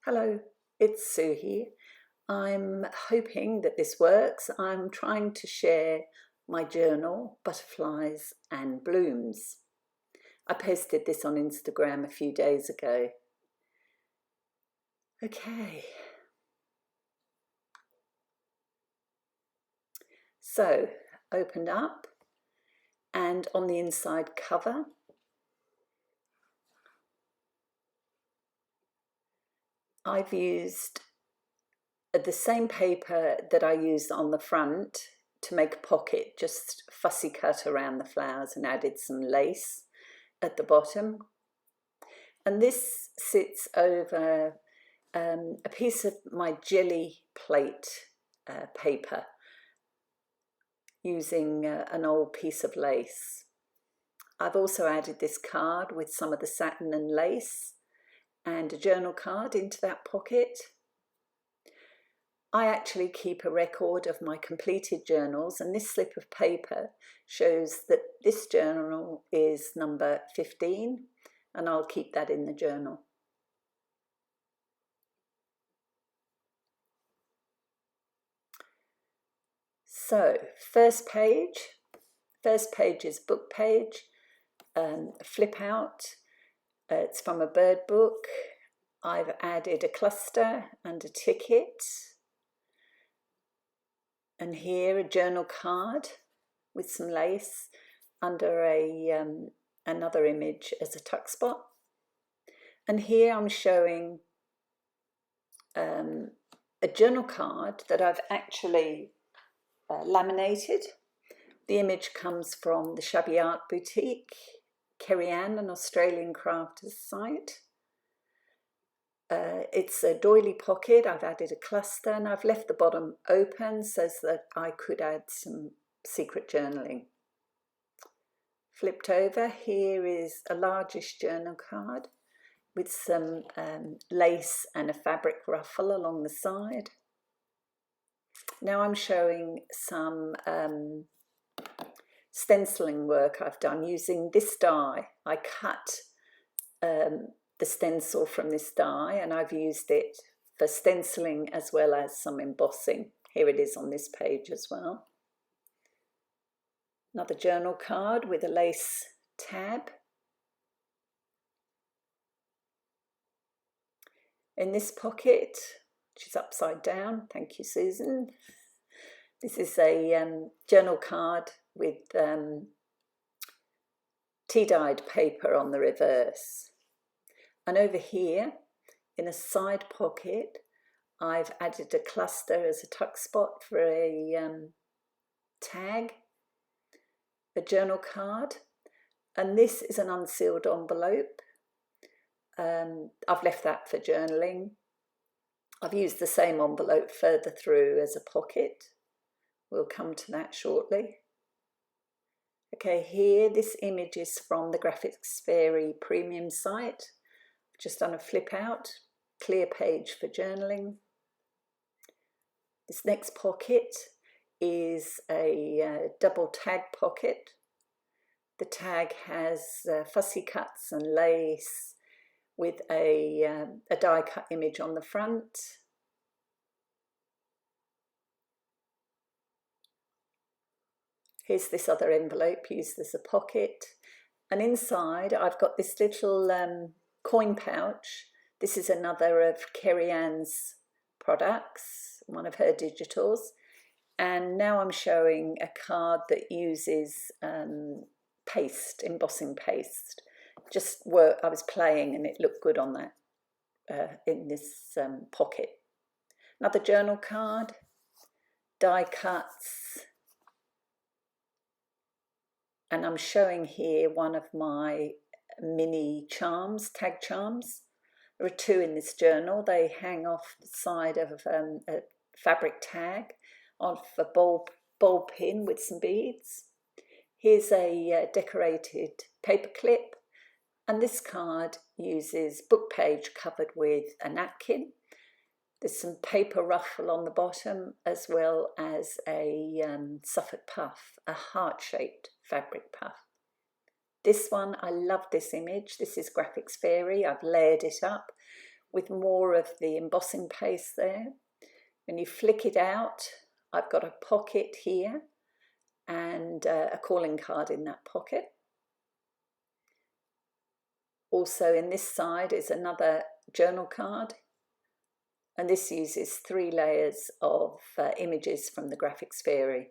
Hello, it's Sue here. I'm hoping that this works. I'm trying to share my journal, Butterflies and Blooms. I posted this on Instagram a few days ago. Okay. So, opened up, and on the inside cover, I've used the same paper that I used on the front to make a pocket, just fussy cut around the flowers and added some lace at the bottom. And this sits over a piece of my jelly plate paper using an old piece of lace. I've also added this card with some of the satin and lace and a journal card into that pocket. I actually keep a record of my completed journals, and this slip of paper shows that this journal is number 15, and I'll keep that in the journal. So, first page is book page, flip out. It's from a bird book. I've added a cluster and a ticket. And here a journal card with some lace under another image as a tuck spot. And here I'm showing a journal card that I've actually laminated. The image comes from the Shabby Art Boutique, Kerry Ann, an Australian crafter's site. It's a doily pocket. I've added a cluster and I've left the bottom open so that I could add some secret journaling. Flipped over, here is a largish journal card with some lace and a fabric ruffle along the side. Now I'm showing some stenciling work I've done using this die. I cut the stencil from this die and I've used it for stenciling as well as some embossing. Here it is on this page as well. Another journal card with a lace tab. In this pocket, which is upside down, thank you Susan, this is a journal card with tea-dyed paper on the reverse. And over here, in a side pocket, I've added a cluster as a tuck spot for a tag, a journal card, and this is an unsealed envelope. I've left that for journaling. I've used the same envelope further through as a pocket. We'll come to that shortly. Okay, here, this image is from the Graphics Fairy premium site. I've just done a flip out, clear page for journaling. This next pocket is a double tag pocket. The tag has fussy cuts and lace with a die cut image on the front. Here's this other envelope used as a pocket, and inside I've got this little coin pouch. This is another of Kerry Ann's products, one of her digitals, and now I'm showing a card that uses paste, embossing paste. I was playing and it looked good on that in this pocket. Another journal card, die cuts, and I'm showing here one of my mini charms, tag charms. There are two in this journal. They hang off the side of a fabric tag off a ball pin with some beads. Here's a decorated paper clip, and this card uses book page covered with a napkin. There's some paper ruffle on the bottom as well as a Suffolk puff, a heart-shaped fabric puff. This one, I love this image. This is Graphics Fairy. I've layered it up with more of the embossing paste there. When you flick it out, I've got a pocket here and a calling card in that pocket. Also in this side is another journal card, and this uses 3 layers of images from the Graphics Fairy.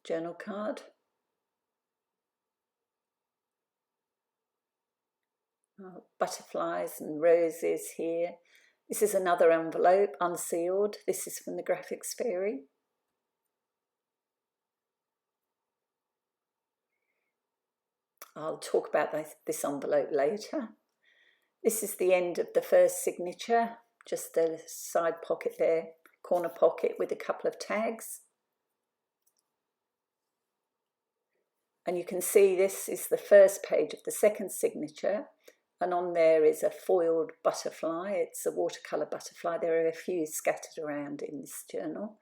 Journal card. Butterflies and roses here. This is another envelope, unsealed. This is from the Graphics Fairy. I'll talk about this envelope later. This is the end of the first signature, just a side pocket there, corner pocket with a couple of tags. And you can see this is the first page of the second signature, and on there is a foiled butterfly. It's a watercolour butterfly. There are a few scattered around in this journal.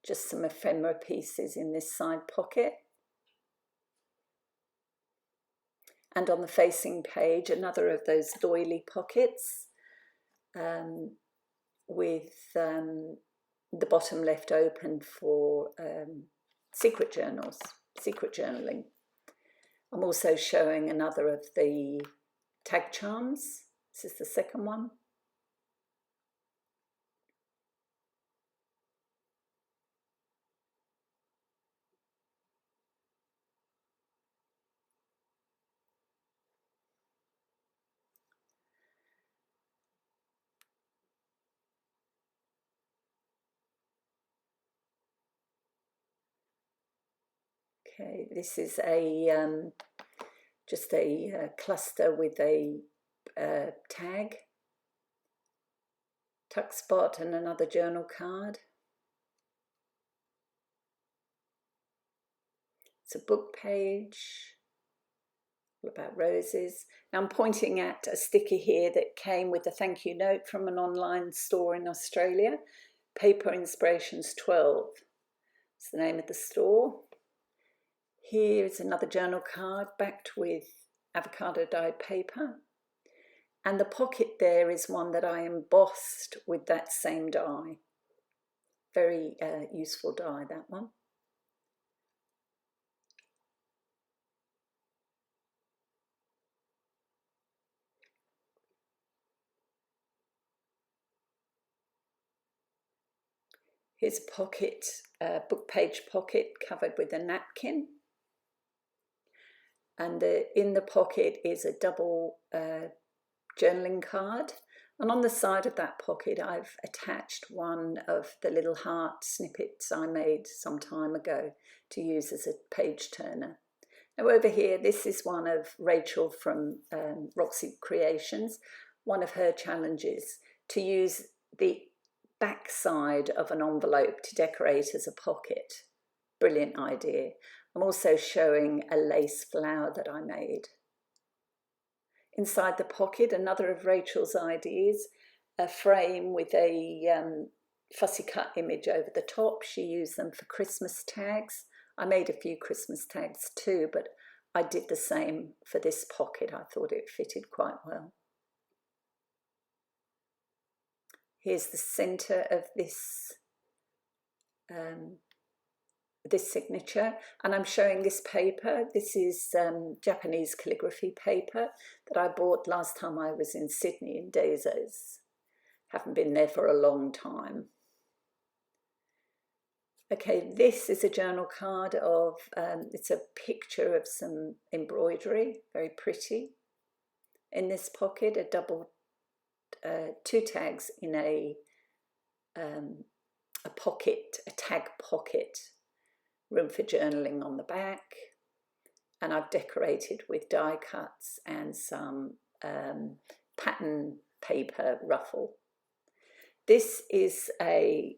Just some ephemera pieces in this side pocket. And on the facing page, another of those doily pockets with the bottom left open for secret journals, secret journaling. I'm also showing another of the tag charms. This is the second one. Okay, this is a just a cluster with a tag, tuck spot, and another journal card. It's a book page, all about roses. Now I'm pointing at a sticker here that came with a thank you note from an online store in Australia, Paper Inspirations 12. It's the name of the store. Here's another journal card backed with avocado dyed paper. And the pocket there is one that I embossed with that same dye. Very useful dye, that one. Here's a pocket, book page pocket covered with a napkin. And in the pocket is a double journaling card. And on the side of that pocket, I've attached one of the little heart snippets I made some time ago to use as a page turner. Now over here, this is one of Rachel from Roxy Creations, one of her challenges, to use the back side of an envelope to decorate as a pocket. Brilliant idea. I'm also showing a lace flower that I made. Inside the pocket, another of Rachel's ideas, a frame with a fussy cut image over the top. She used them for Christmas tags. I made a few Christmas tags too, but I did the same for this pocket. I thought it fitted quite well. Here's the center of this this signature, and I'm showing this paper. This is Japanese calligraphy paper that I bought last time I was in Sydney in Dezos. Haven't been there for a long time. Okay, this is a journal card of, it's a picture of some embroidery, very pretty. In this pocket, a double, 2 tags in a pocket, a tag pocket. Room for journaling on the back, and I've decorated with die cuts and some pattern paper ruffle. This is a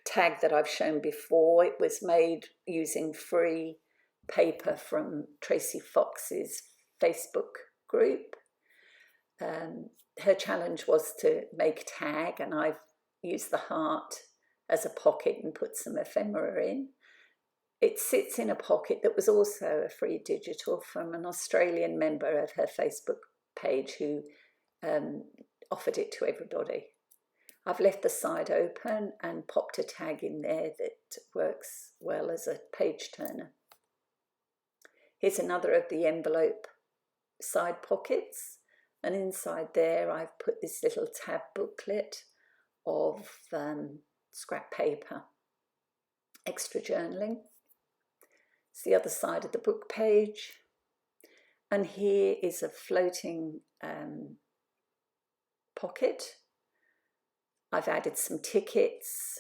tag that I've shown before. It was made using free paper from Tracy Fox's Facebook group. her challenge was to make a tag, and I've used the heart as a pocket and put some ephemera in. It sits in a pocket that was also a free digital from an Australian member of her Facebook page who offered it to everybody. I've left the side open and popped a tag in there that works well as a page turner. Here's another of the envelope side pockets, and inside there I've put this little tab booklet of scrap paper, extra journaling. It's the other side of the book page, and here is a floating pocket. I've added some tickets,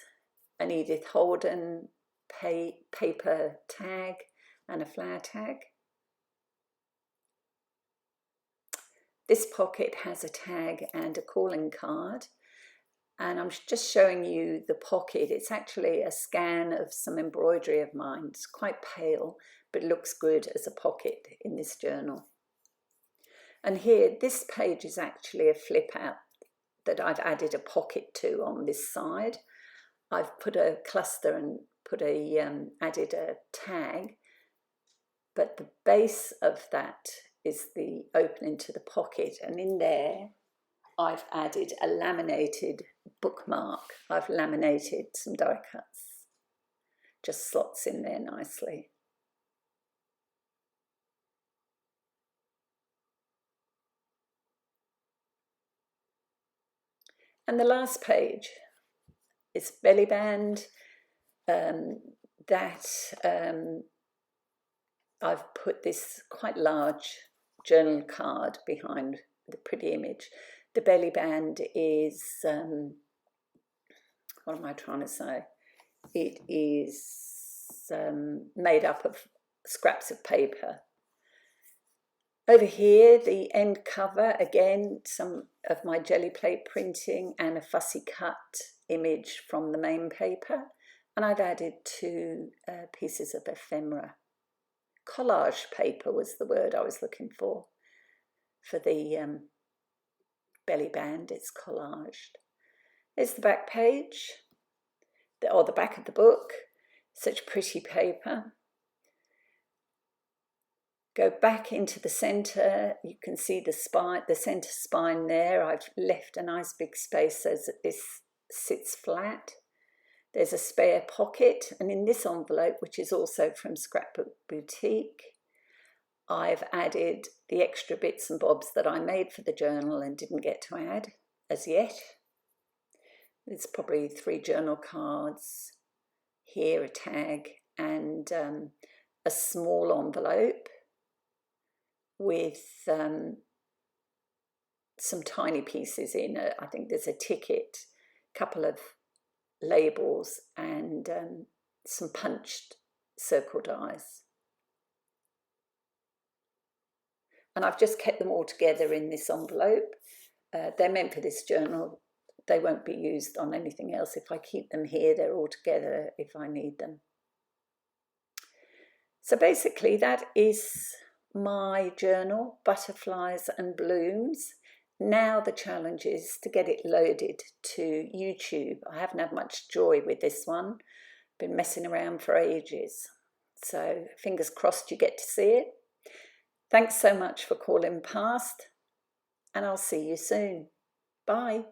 an Edith Holden paper tag and a flower tag. This pocket has a tag and a calling card, and I'm just showing you the pocket. It's actually a scan of some embroidery of mine. It's quite pale, but looks good as a pocket in this journal. And here, this page is actually a flip out that I've added a pocket to on this side. I've put a cluster and added a tag, but the base of that is the opening to the pocket, and in there I've added a laminated bookmark. I've laminated some die cuts, just slots in there nicely. And the last page is belly band I've put this quite large journal card behind the pretty image. The belly band is, what am I trying to say? It is made up of scraps of paper. Over here, the end cover, again, some of my jelly plate printing and a fussy cut image from the main paper. And I've added 2 pieces of ephemera. Collage paper was the word I was looking for the belly band. It's collaged. There's the back page, or the back of the book. Such pretty paper. Go back into the center. You can see the spine, the center spine there. I've left a nice big space so that this sits flat. There's a spare pocket, and in this envelope, which is also from Scrapbook Boutique, I've added the extra bits and bobs that I made for the journal and didn't get to add as yet. There's probably 3 journal cards, here a tag, and a small envelope with some tiny pieces in it. I think there's a ticket, a couple of labels, and some punched circle dies. And I've just kept them all together in this envelope. They're meant for this journal. They won't be used on anything else. If I keep them here, they're all together if I need them. So basically that is my journal, Butterflies and Blooms. Now the challenge is to get it loaded to YouTube. I haven't had much joy with this one. Been messing around for ages. So fingers crossed you get to see it. Thanks so much for calling past, and I'll see you soon. Bye.